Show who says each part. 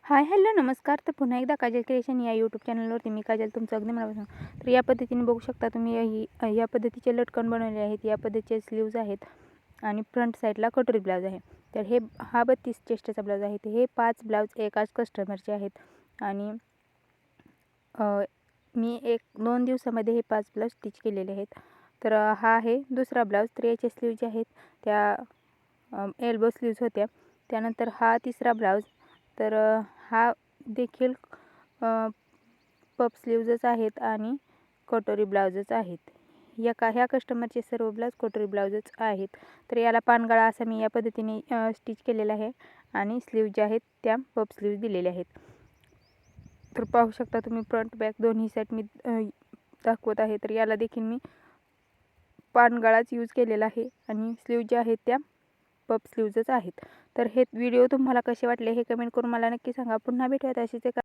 Speaker 1: Hi hello नमस्कार. तर पुन्हा एकदा काजल क्रिएशन या यूट्यूब चॅनलवरती मी काजल तुमचं अगदी मनापासून. तर या पद्धतीने बघू शकता तुम्ही या पद्धतीचे लटकन बनवले आहेत. या पद्धतीचे स्लीव्ज आहेत आणि फ्रंट साईडला कटोरी ब्लाऊज आहे. तर हा 32 चेस्टचा ब्लाऊज आहे. हे 5 ब्लाऊज एकाच कस्टमरचे आहेत आणि मी 1-2 दिवसामध्ये हे 5 ब्लाऊज स्टिच केलेले आहेत. तर हा आहे दुसरा ब्लाऊज. तर याचे स्लीव्ज जे आहेत त्या एल्बो स्लीव्ज होत्या. त्यानंतर हा तिसरा ब्लाऊज. तर हा देखील पफ स्लीव्जच आहेत आणि कटोरी ब्लाऊजच आहेत. ह्या कस्टमरचे सर्व ब्लाऊज कटोरी ब्लाऊजच आहेत. तर याला पानगळा असा मी या पद्धतीने स्टिच केलेला आहे आणि स्लीव्ज ज्या आहेत त्या पफ स्लीव्ज दिलेल्या आहेत. तर पाहू शकता तुम्ही फ्रंट बॅक दोन्ही साईड मी दाखवत आहे. तर याला देखील मी पानगळाच यूज केलेला आहे आणि स्लीव्ज ज्या आहेत त्या पफ स्लीव्जच आहेत. तर हे व्हिडिओ तुम्हाला कसे वाटले हे कमेंट करून मला नक्की सांगा. पुन्हा भेटूयात असेच एका